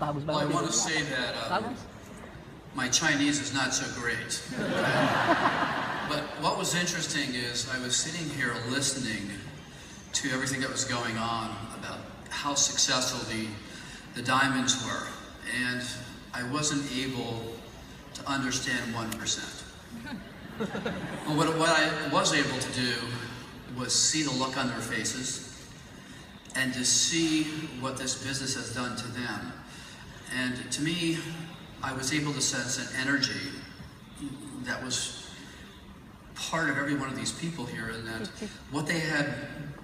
Well, I want to say that my Chinese is not so great. But what was interesting is I was sitting here listening to everything that was going on about how successful the diamonds were, and I wasn't able to understand 1%. Well, what I was able to do was see the look on their faces and to see what this business has done to them. And to me, I was able to sense an energy that was part of every one of these people here, and that what they had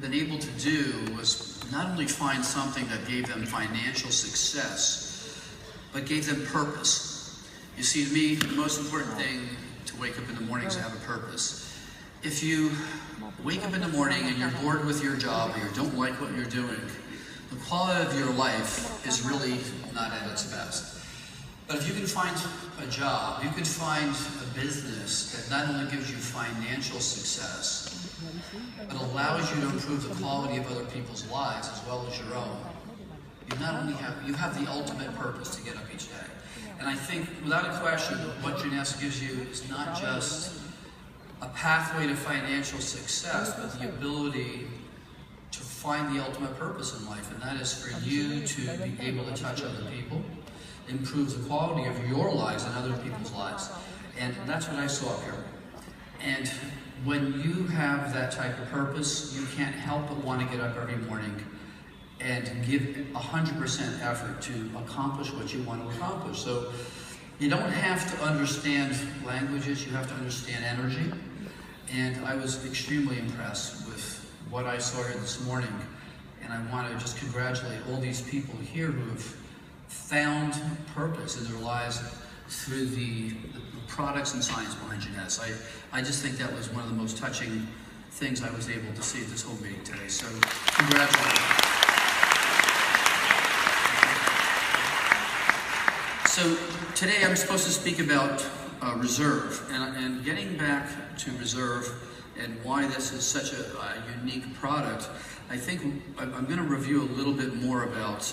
been able to do was not only find something that gave them financial success, but gave them purpose. You see, to me, the most important thing to wake up in the morning is to have a purpose. If you wake up in the morning and you're bored with your job, or you don't like what you're doing, the quality of your life is really not at its best. But if you can find a job, you can find a business that not only gives you financial success, but allows you to improve the quality of other people's lives as well as your own, you have the ultimate purpose to get up each day. And I think, without a question, what Jeunesse gives you is not just a pathway to financial success, but the ability to find the ultimate purpose in life, and that is for you to be able to touch other people, improve the quality of your lives and other people's lives. And that's what I saw up here. And when you have that type of purpose, you can't help but want to get up every morning and give 100% effort to accomplish what you want to accomplish. So you don't have to understand languages, you have to understand energy. And I was extremely impressed with what I saw here this morning. And I want to just congratulate all these people here who have found purpose in their lives through the products and science behind Jeunesse. I just think that was one of the most touching things I was able to see at this whole meeting today. So congratulations. So today I'm supposed to speak about reserve, and getting back to reserve and why this is such a unique product. I think I'm going to review a little bit more about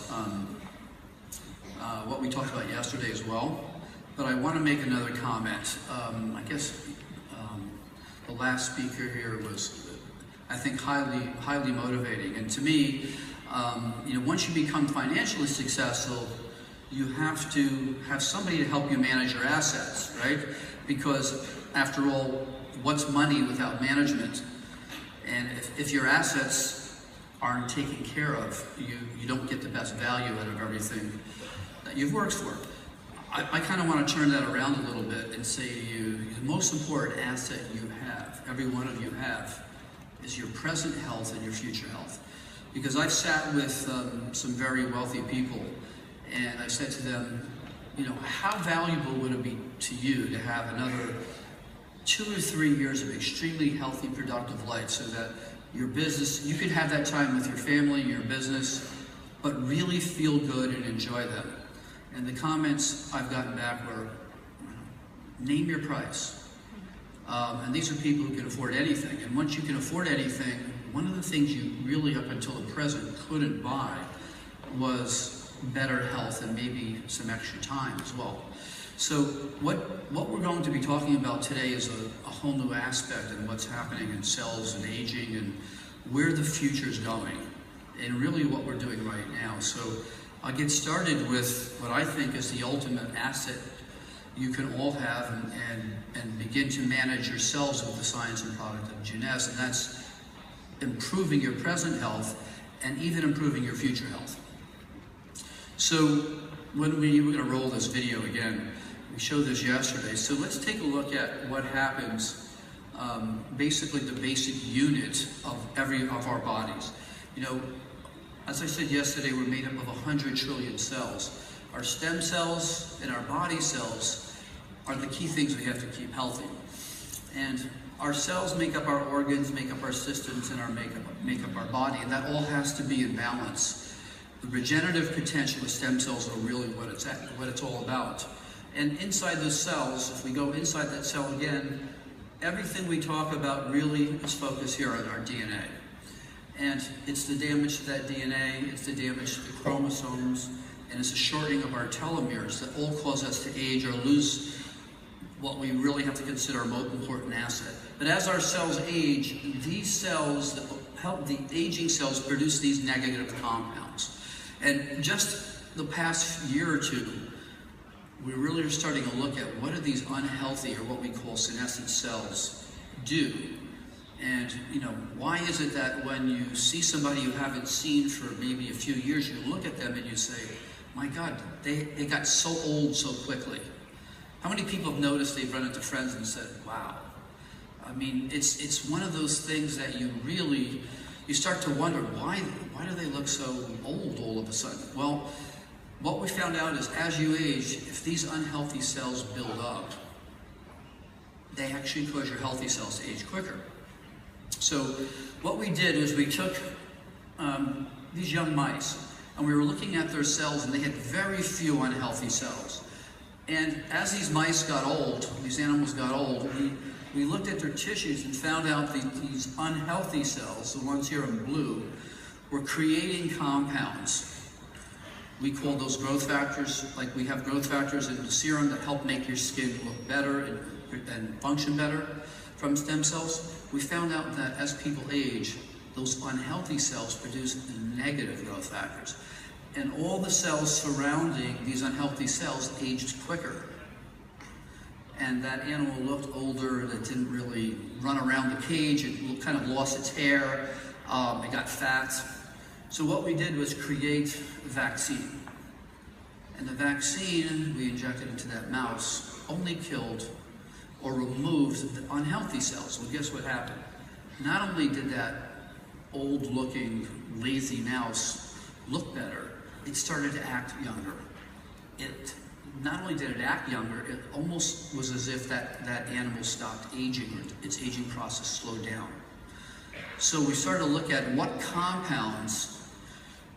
what we talked about yesterday as well, but I want to make another comment. I guess the last speaker here was, I think, highly motivating, and to me, once you become financially successful, you have to have somebody to help you manage your assets, right? Because after all, what's money without management? And if your assets aren't taken care of, you don't get the best value out of everything that you've worked for. I kind of want to turn that around a little bit and say to you, the most important asset you have, every one of you have, is your present health and your future health. Because I've sat with some very wealthy people, and I said to them, how valuable would it be to you to have another 2 or 3 years of extremely healthy, productive life, so that your business, you could have that time with your family, your business, but really feel good and enjoy them. And the comments I've gotten back were, name your price. And these are people who can afford anything. And once you can afford anything, one of the things you really, up until the present, couldn't buy was better health and maybe some extra time as well. So what we're going to be talking about today is a whole new aspect in what's happening in cells and aging and where the future is going, and really what we're doing right now. So I'll get started with what I think is the ultimate asset you can all have and begin to manage yourselves with the science and product of Jeunesse, and that's improving your present health and even improving your future health. So when we're going to roll this video again, we showed this yesterday, so let's take a look at what happens, basically the basic unit of our bodies. As I said yesterday, we're made up of 100 trillion cells. Our stem cells and our body cells are the key things we have to keep healthy. And our cells make up our organs, make up our systems, and make up our body, and that all has to be in balance. The regenerative potential of stem cells are really what it's all about. And inside those cells, if we go inside that cell again, everything we talk about really is focused here on our DNA. And it's the damage to that DNA, it's the damage to the chromosomes, and it's a shortening of our telomeres that all cause us to age or lose what we really have to consider our most important asset. But as our cells age, these cells that help the aging cells produce these negative compounds. And just the past year or two, we really are starting to look at what do these unhealthy, or what we call senescent cells, do. And why is it that when you see somebody you haven't seen for maybe a few years, you look at them and you say, my God, they got so old so quickly. How many people have noticed they've run into friends and said, wow. I mean, it's one of those things that you start to wonder, why do they look so old all of a sudden? Well, what we found out is as you age, if these unhealthy cells build up, they actually cause your healthy cells to age quicker. So what we did was we took these young mice, and we were looking at their cells, and they had very few unhealthy cells. And as these mice got old, these animals got old, we looked at their tissues and found out that these unhealthy cells, the ones here in blue, were creating compounds. We call those growth factors, like we have growth factors in the serum that help make your skin look better and function better from stem cells. We found out that as people age, those unhealthy cells produce negative growth factors. And all the cells surrounding these unhealthy cells aged quicker. And that animal looked older, that didn't really run around the cage, it kind of lost its hair, it got fat. So what we did was create a vaccine. And the vaccine we injected into that mouse only killed or removed the unhealthy cells. Well, guess what happened? Not only did that old-looking, lazy mouse look better, it started to act younger. Not only did it act younger, it almost was as if that animal stopped aging, or its aging process slowed down. So we started to look at what compounds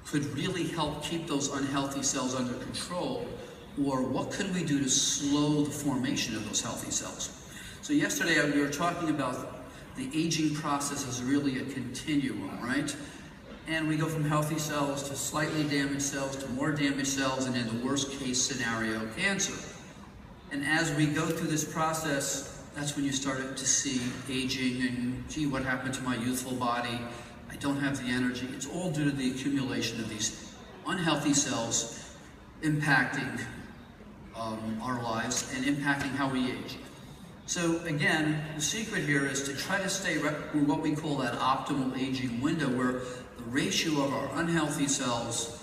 could really help keep those unhealthy cells under control, or what could we do to slow the formation of those healthy cells. So yesterday we were talking about the aging process is really a continuum, right? And we go from healthy cells to slightly damaged cells to more damaged cells, and in the worst case scenario, cancer. And as we go through this process, that's when you start to see aging and, gee, what happened to my youthful body? I don't have the energy. It's all due to the accumulation of these unhealthy cells impacting our lives and impacting how we age. So again, the secret here is to try to stay in what we call that optimal aging window, where the ratio of our unhealthy cells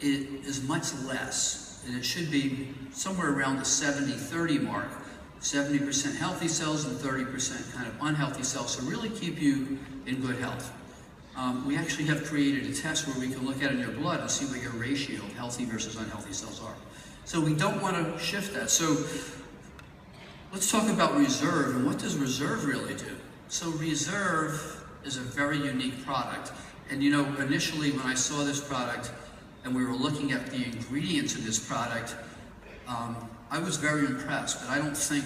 is much less, and it should be somewhere around the 70-30 mark. 70% healthy cells and 30% kind of unhealthy cells, to really keep you in good health. We actually have created a test where we can look at in your blood and see what your ratio of healthy versus unhealthy cells are. So we don't want to shift that. So let's talk about reserve, and what does reserve really do? So reserve is a very unique product. And initially when I saw this product and we were looking at the ingredients of this product, I was very impressed, but I don't think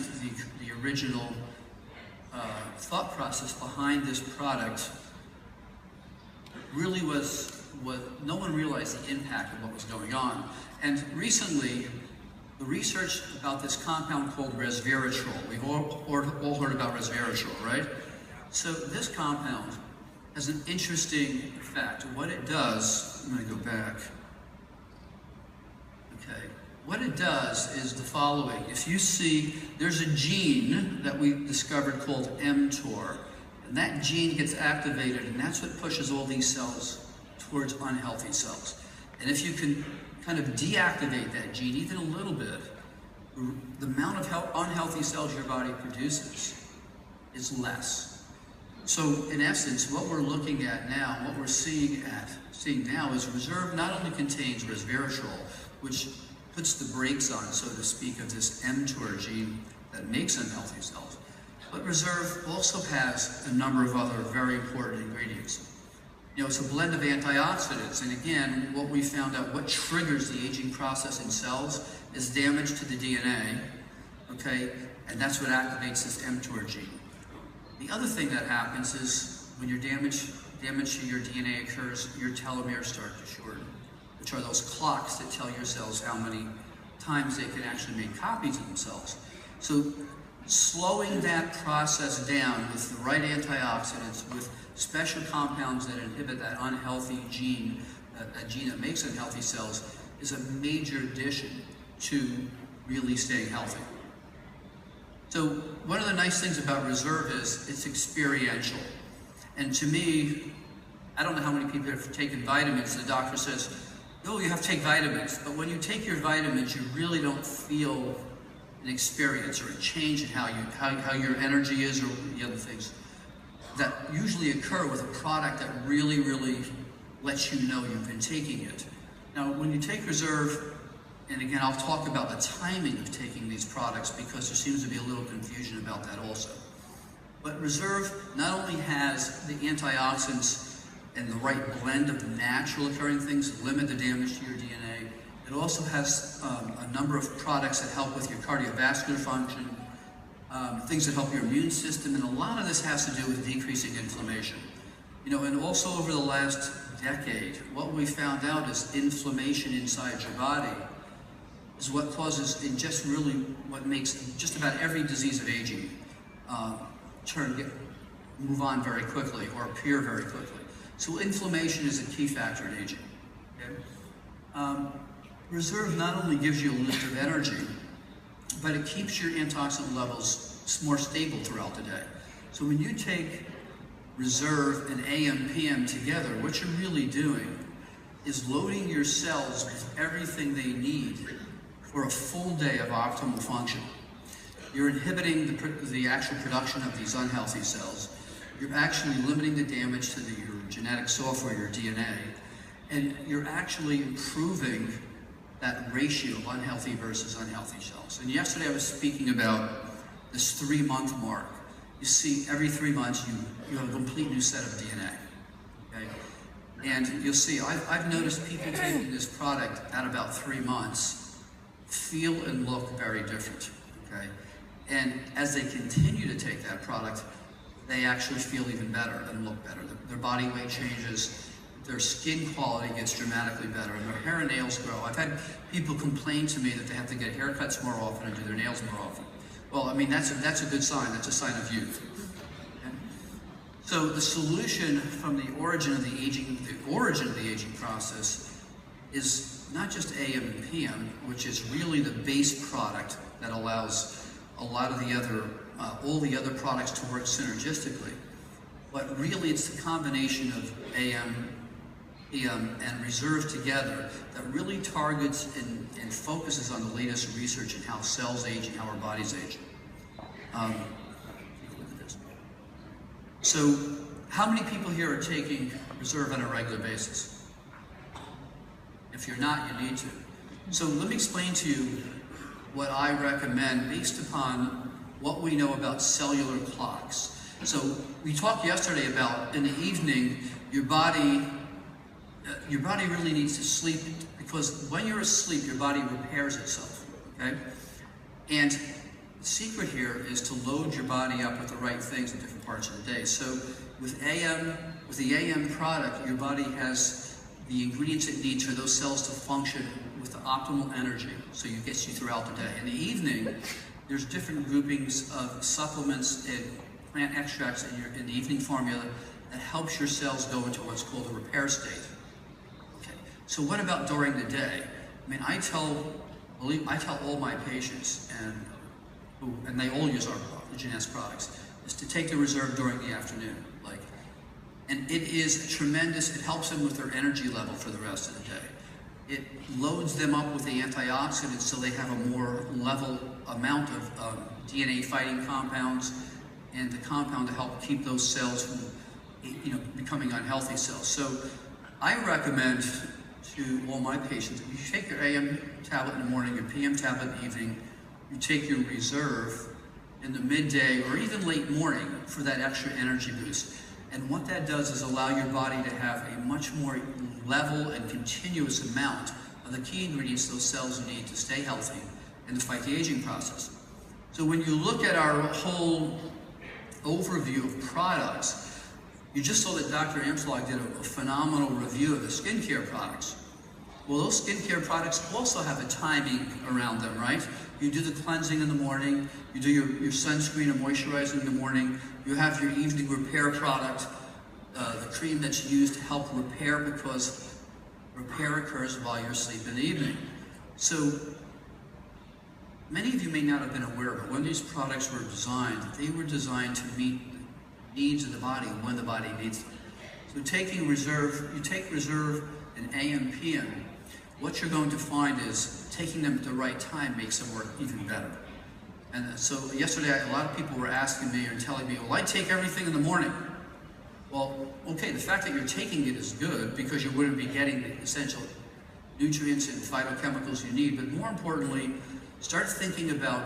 the original thought process behind this product really was what no one realized the impact of what was going on. And recently, the research about this compound called resveratrol. We've all heard about resveratrol, right? So this compound has an interesting effect. What it does, I'm going to go back. Okay. What it does is the following. If you see, there's a gene that we discovered called mTOR, and that gene gets activated, and that's what pushes all these cells towards unhealthy cells. And if you can kind of deactivate that gene even a little bit, the amount of unhealthy cells your body produces is less. So in essence, what we're looking at now, what we're seeing now is reserve not only contains resveratrol, which puts the brakes on, so to speak, of this mTOR gene that makes unhealthy cells, but reserve also has a number of other very important ingredients. It's a blend of antioxidants, and again, what we found out, what triggers the aging process in cells is damage to the DNA, okay? And that's what activates this mTOR gene. The other thing that happens is when your damage to your DNA occurs, your telomeres start to shorten. which are those clocks that tell your cells how many times they can actually make copies of themselves. So slowing that process down with the right antioxidants, with special compounds that inhibit that unhealthy gene, a gene that makes unhealthy cells, is a major addition to really staying healthy. So one of the nice things about Reserve is it's experiential. And to me, I don't know how many people have taken vitamins. The doctor says, no, you have to take vitamins. But when you take your vitamins, you really don't feel an experience or a change in how your energy is or the other things that usually occur with a product that really, really lets you know you've been taking it. Now, when you take Reserve, and again, I'll talk about the timing of taking these products because there seems to be a little confusion about that also. But Reserve not only has the antioxidants and the right blend of natural occurring things that limit the damage to your DNA, it also has a number of products that help with your cardiovascular function, things that help your immune system, and a lot of this has to do with decreasing inflammation. You know, and also over the last decade, what we found out is inflammation inside your body is what causes, and just really what makes just about every disease of aging move on very quickly or appear very quickly. So inflammation is a key factor in aging. Okay? Reserve not only gives you a lift of energy, but it keeps your antioxidant levels more stable throughout the day. So when you take Reserve and AM/PM together, what you're really doing is loading your cells with everything they need for a full day of optimal function. You're inhibiting the actual production of these unhealthy cells. You're actually limiting the damage to your genetic software, your DNA, and you're actually improving that ratio of unhealthy versus unhealthy cells. And yesterday I was speaking about this 3-month mark. You see, every 3 months you have a complete new set of DNA. Okay? And you'll see, I've noticed people taking this product at about 3 months feel and look very different. Okay? And as they continue to take that product, they actually feel even better and look better. Their body weight changes, their skin quality gets dramatically better, and their hair and nails grow. I've had people complain to me that they have to get haircuts more often and do their nails more often. Well, I mean, that's a good sign. That's a sign of youth. Okay? So the solution from the origin of the aging process is not just AM and PM, which is really the base product that allows a lot of the other, all the other products to work synergistically. But really it's the combination of AM, PM, and Reserve together that really targets and focuses on the latest research in how cells age and how our bodies age. So how many people here are taking Reserve on a regular basis? If you're not, you need to. So let me explain to you what I recommend based upon what we know about cellular clocks. So we talked yesterday about in the evening, your body really needs to sleep because when you're asleep, your body repairs itself, okay? And the secret here is to load your body up with the right things in different parts of the day. So with the AM product, your body has the ingredients it needs for those cells to function with the optimal energy, so it gets you throughout the day. In the evening, there's different groupings of supplements and plant extracts in the evening formula that helps your cells go into what's called a repair state. Okay. So what about during the day? I mean, I tell all my patients, and they all use our Jeunesse products, is to take the Reserve during the afternoon. And it is tremendous. It helps them with their energy level for the rest of the day. It loads them up with the antioxidants so they have a more level amount of DNA fighting compounds and the compound to help keep those cells from becoming unhealthy cells. So I recommend to all my patients, you take your AM tablet in the morning, your PM tablet in the evening, you take your Reserve in the midday or even late morning for that extra energy boost. And what that does is allow your body to have a much more level and continuous amount of the key ingredients those cells need to stay healthy and to fight the aging process. So when you look at our whole overview of products, you just saw that Dr. Amslag did a phenomenal review of the skincare products. Well, those skincare products also have a timing around them, right? You do the cleansing in the morning, you do your sunscreen or moisturizer in the morning, you have your evening repair product, the cream that's used to help repair, because repair occurs while you're asleep in the evening. So many of you may not have been aware, but when these products were designed, they were designed to meet the needs of the body when the body needs them. So taking Reserve, you take Reserve and AM, PM, what you're going to find is taking them at the right time makes them work even better. And so yesterday, a lot of people were asking me and telling me, well, I take everything in the morning. Well, okay, the fact that you're taking it is good, because you wouldn't be getting the essential nutrients and phytochemicals you need, but more importantly, start thinking about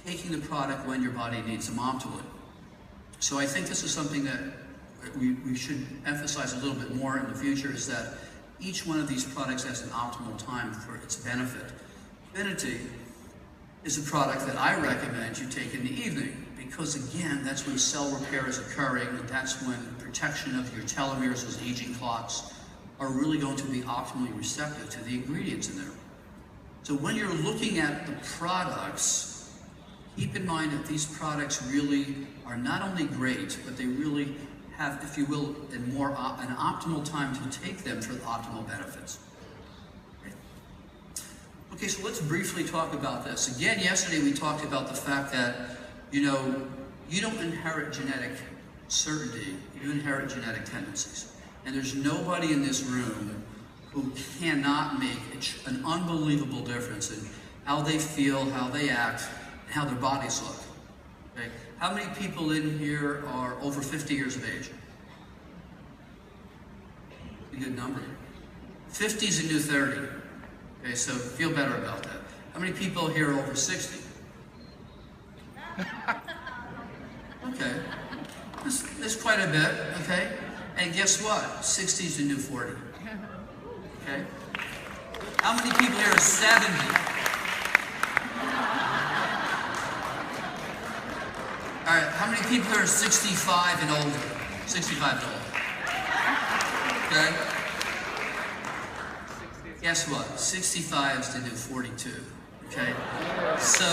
taking the product when your body needs them optimally. So I think this is something that we should emphasize a little bit more in the future, is that each one of these products has an optimal time for its benefit. Divinity is a product that I recommend you take in the evening, because again, that's when cell repair is occurring, and that's when protection of your telomeres, those aging clocks, are really going to be optimally receptive to the ingredients in there. So when you're looking at the products, keep in mind that these products really are not only great, but they really have, if you will, an optimal time to take them for the optimal benefits. Okay, so let's briefly talk about this. Again, yesterday we talked about the fact that, you don't inherit genetic certainty, you inherit genetic tendencies. And there's nobody in this room who cannot make an unbelievable difference in how they feel, how they act, and how their bodies look. Okay? How many people in here are over 50 years of age? A good number. 50 is a new 30. Okay, so feel better about that. How many people here are over 60? Okay, there's quite a bit, okay? And guess what? 60 is the new 40. Okay? How many people here are 70? All right, how many people here are 65 and older? 65 and older. Okay? Guess what? 65 is the new 42. Okay? So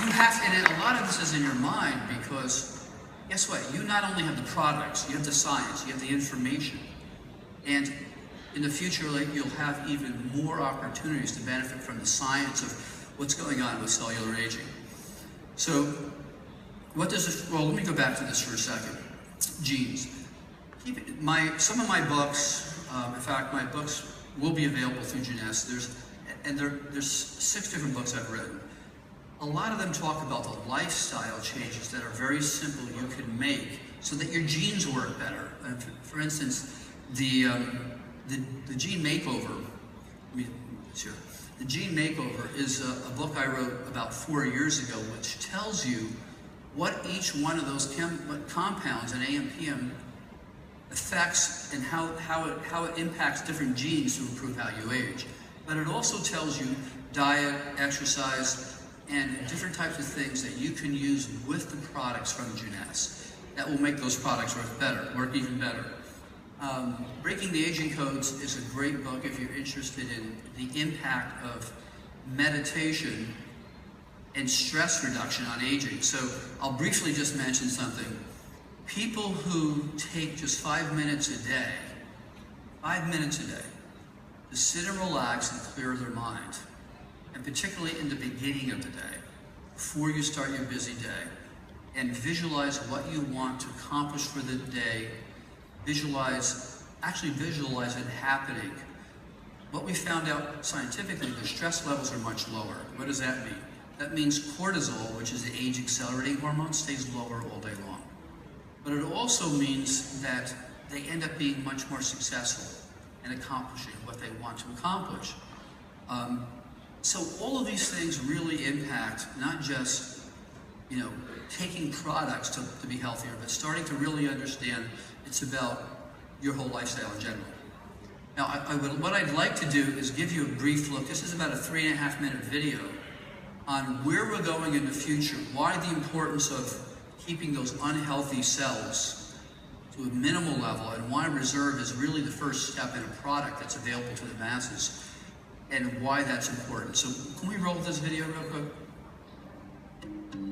you have to, and a lot of this is in your mind, because guess what? You not only have the products, you have the science, you have the information, and in the future, you'll have even more opportunities to benefit from the science of what's going on with cellular aging. So, what does this, well, let me go back to this for a second. Genes. Some of my books, in fact, my books will be available through Jeunesse. There's 6 different books I've written. A lot of them talk about the lifestyle changes that are very simple you can make so that your genes work better. For instance, the Gene Makeover, the Gene Makeover is a book I wrote about 4 years ago, which tells you what each one of those compounds in AMPM affects and how it impacts different genes to improve how you age. But it also tells you diet, exercise, and different types of things that you can use with the products from Jeunesse that will make those products work even better. Breaking the Aging Codes is a great book if you're interested in the impact of meditation and stress reduction on aging. So I'll briefly just mention something. People who take just 5 minutes a day, 5 minutes a day, to sit and relax and clear their mind, and particularly in the beginning of the day, before you start your busy day, and visualize what you want to accomplish for the day, actually visualize it happening. What we found out scientifically, the stress levels are much lower. What does that mean? That means cortisol, which is the age accelerating hormone, stays lower all day long. But it also means that they end up being much more successful in accomplishing what they want to accomplish. So all of these things really impact not just, taking products to be healthier, but starting to really understand it's about your whole lifestyle in general. Now, what I'd like to do is give you a brief look. This is about a 3.5-minute video on where we're going in the future, why the importance of keeping those unhealthy cells to a minimal level, and why reserve is really the first step in a product that's available to the masses, and why that's important. So can we roll this video real quick?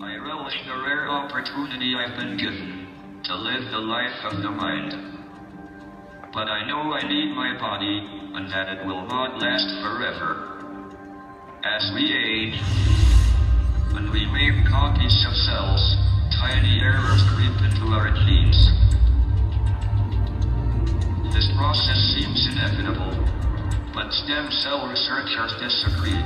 I relish the rare opportunity I've been given to live the life of the mind. But I know I need my body, and that it will not last forever. As we age, and we make copies of cells, tiny errors creep into our genes. This process seems inevitable, but stem cell researchers disagree.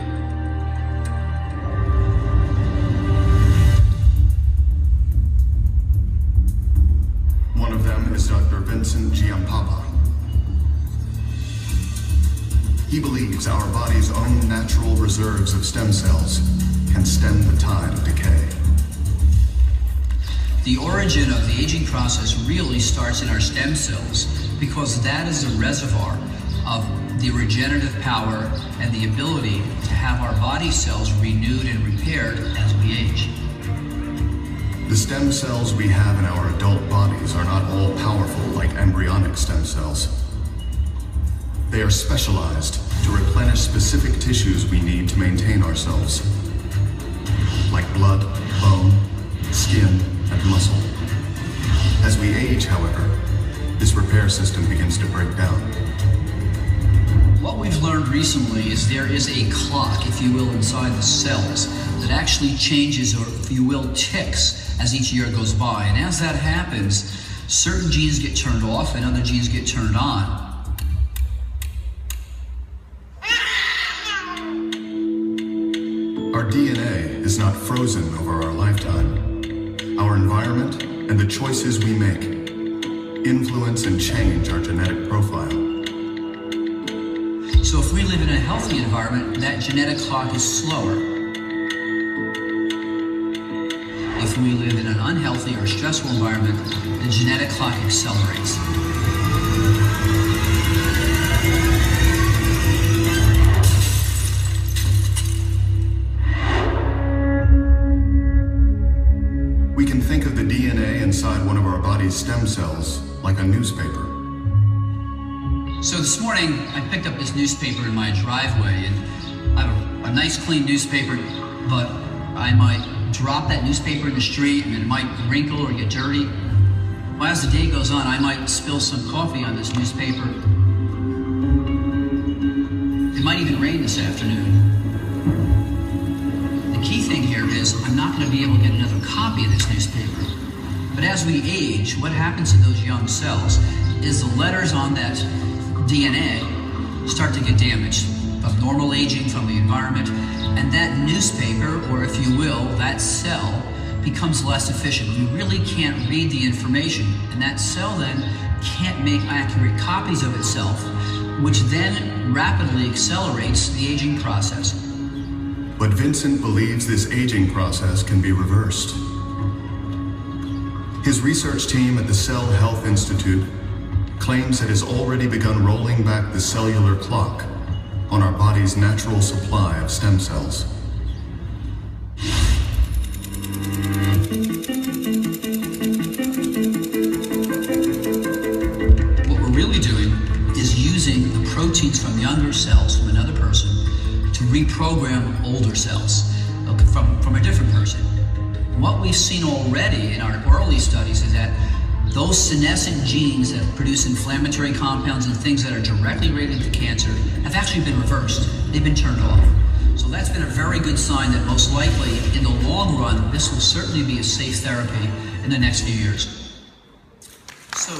One of them is Dr. Vincent Giampapa. He believes our body's own natural reserves of stem cells can stem the tide of decay. The origin of the aging process really starts in our stem cells, because that is the reservoir of the regenerative power and the ability to have our body cells renewed and repaired as we age. The stem cells we have in our adult bodies are not all powerful like embryonic stem cells. They are specialized to replenish specific tissues we need to maintain ourselves, like blood, bone, skin, and muscle. As we age, however, this repair system begins to break down. What we've learned recently is there is a clock, if you will, inside the cells that actually changes, or if you will, ticks as each year goes by. And as that happens, certain genes get turned off and other genes get turned on. Our DNA is not frozen over our lifetime. Our environment and the choices we make influence and change our genetic profile. So if we live in a healthy environment, that genetic clock is slower. If we live in an unhealthy or stressful environment, the genetic clock accelerates. We can think of the DNA inside one of our body's stem cells like a newspaper. So this morning, I picked up this newspaper in my driveway, and I have a nice clean newspaper, but I might drop that newspaper in the street and it might wrinkle or get dirty. Well, as the day goes on, I might spill some coffee on this newspaper. It might even rain this afternoon. The key thing here is I'm not going to be able to get another copy of this newspaper. But as we age, what happens to those young cells is the letters on that DNA start to get damaged of normal aging from the environment, and that newspaper, or if you will, that cell, becomes less efficient. You really can't read the information, and that cell then can't make accurate copies of itself, which then rapidly accelerates the aging process. But Vincent believes this aging process can be reversed. His research team at the Cell Health Institute claims it has already begun rolling back the cellular clock on our body's natural supply of stem cells. What we're really doing is using the proteins from younger cells from another person to reprogram older cells from a different person. What we've seen already in our early studies is that those senescent genes that produce inflammatory compounds and things that are directly related to cancer have actually been reversed. They've been turned off. So that's been a very good sign that most likely, in the long run, this will certainly be a safe therapy in the next few years. So,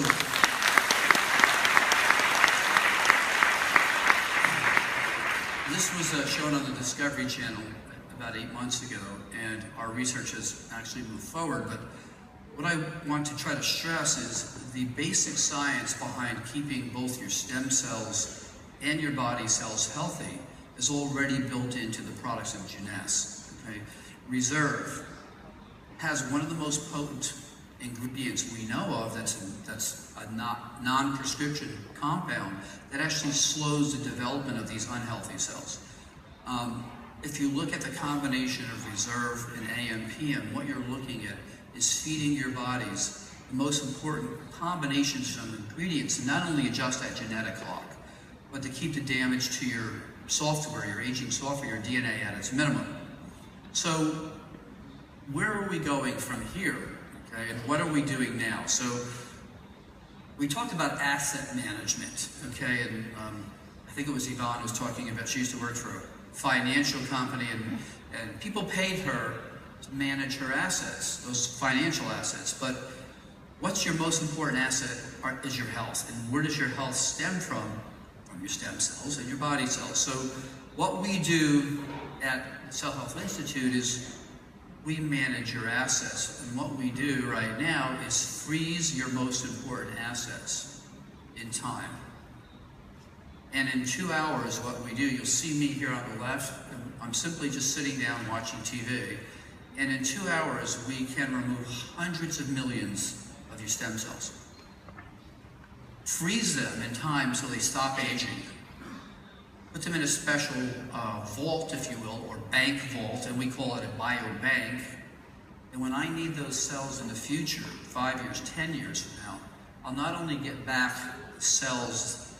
this was shown on the Discovery Channel about 8 months ago, and our research has actually moved forward. But what I want to try to stress is the basic science behind keeping both your stem cells and your body cells healthy is already built into the products of Jeunesse. Okay? Reserve has one of the most potent ingredients we know of that's a non-prescription compound that actually slows the development of these unhealthy cells. If you look at the combination of reserve and AM/PM, what you're looking at is feeding your bodies the most important combinations of ingredients to not only adjust that genetic clock, but to keep the damage to your software, your aging software, your DNA at its minimum. So where are we going from here? Okay, and what are we doing now? So we talked about asset management, okay, and I think it was Yvonne who was talking about, she used to work for a financial company, and people paid her to manage her assets, those financial assets. But what's your most important asset is your health. And where does your health stem from? From your stem cells and your body cells. So what we do at Cell Health Institute is we manage your assets. And what we do right now is freeze your most important assets in time. And in 2 hours, what we do, you'll see me here on the left, I'm simply just sitting down watching TV. And in 2 hours, we can remove hundreds of millions of your stem cells. Freeze them in time so they stop aging. Put them in a special vault, if you will, or bank vault, and we call it a biobank. And when I need those cells in the future, 5 years, 10 years from now, I'll not only get back cells,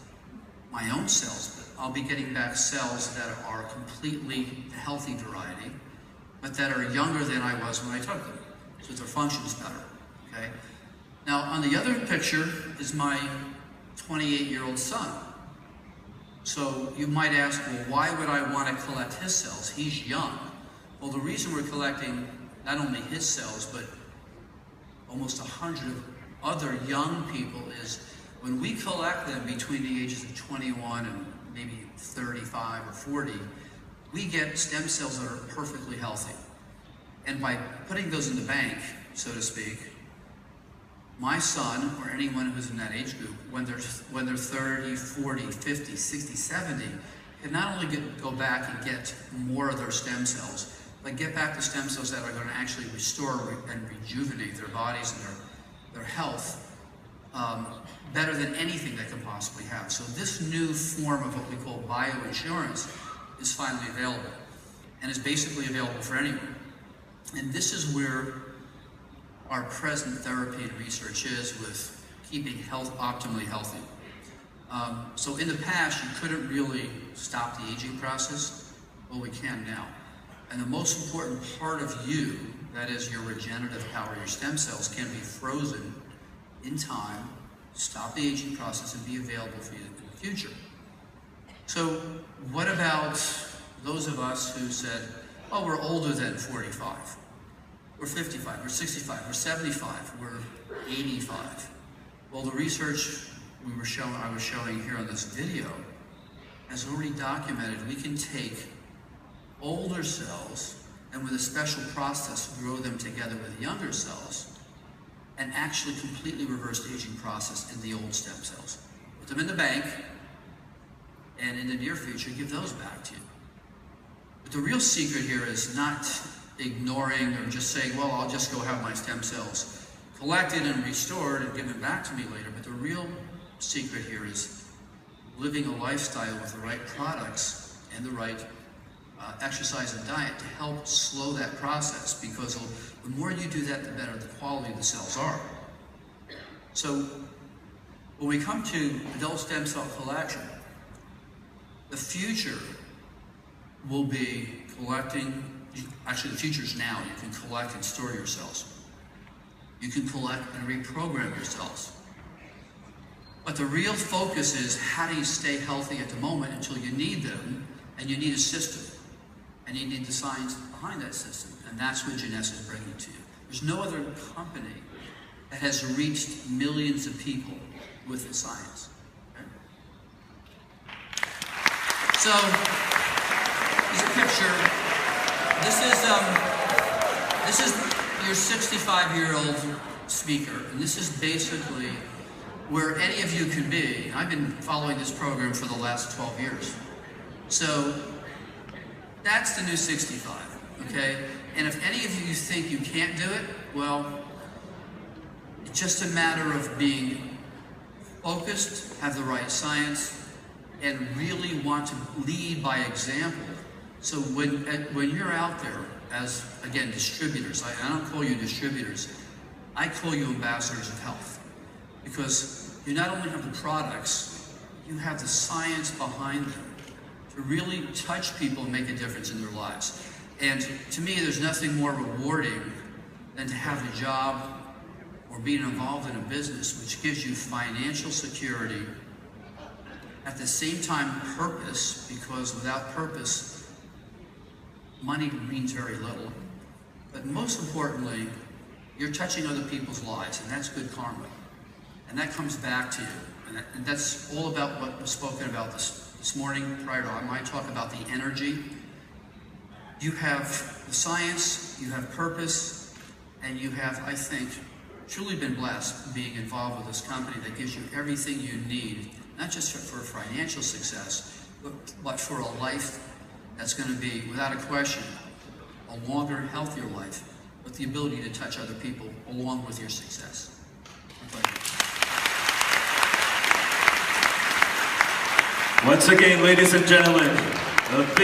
my own cells, but I'll be getting back cells that are completely healthy variety, but that are younger than I was when I took them, so their function's better, okay? Now, on the other picture is my 28-year-old son. So you might ask, well, why would I want to collect his cells? He's young. Well, the reason we're collecting not only his cells, but almost 100 other young people is when we collect them between the ages of 21 and maybe 35 or 40, we get stem cells that are perfectly healthy. And by putting those in the bank, so to speak, my son, or anyone who's in that age group, when they're 30, 40, 50, 60, 70, can not only go back and get more of their stem cells, but get back the stem cells that are going to actually restore and rejuvenate their bodies and their health better than anything they can possibly have. So this new form of what we call bioinsurance is finally available, and is basically available for anyone. And this is where our present therapy and research is with keeping health optimally healthy. So in the past, you couldn't really stop the aging process. Well, we can now. And the most important part of you, that is your regenerative power, your stem cells, can be frozen in time, stop the aging process, and be available for you in the future. So what about those of us who said, oh, we're older than 45, we're 55, we're 65, we're 75, we're 85. Well, the research I was showing here on this video has already documented we can take older cells and with a special process grow them together with younger cells and actually completely reverse the aging process in the old stem cells. Put them in the bank, and in the near future, give those back to you. But the real secret here is not ignoring or just saying, well, I'll just go have my stem cells collected and restored and given back to me later. But the real secret here is living a lifestyle with the right products and the right exercise and diet to help slow that process, because the more you do that, the better the quality of the cells are. So when we come to adult stem cell collection, the future will be collecting, actually the future is now. You can collect and store your cells. You can collect and reprogram your cells. But the real focus is how do you stay healthy at the moment until you need them, and you need a system. And you need the science behind that system. And that's what Jeunesse is bringing to you. There's no other company that has reached millions of people with the science. Okay? So, here's a picture. This is your 65-year-old speaker. And this is basically where any of you could be. I've been following this program for the last 12 years. So, that's the new 65, okay? And if any of you think you can't do it, well, it's just a matter of being focused, have the right science, and really want to lead by example. So when you're out there as, again, distributors, I don't call you distributors, I call you ambassadors of health, because you not only have the products, you have the science behind them to really touch people and make a difference in their lives. And to me, there's nothing more rewarding than to have a job or being involved in a business which gives you financial security, at the same time purpose, because without purpose, money means very little. But most importantly, you're touching other people's lives, and that's good karma. And that comes back to you. And that's all about what was spoken about this morning prior to my talk about the energy. You have the science, you have purpose, and you have, I think, truly been blessed being involved with this company that gives you everything you need, not just for financial success, but for a life that's going to be, without a question, a longer, healthier life, with the ability to touch other people along with your success. Once again, ladies and gentlemen, a big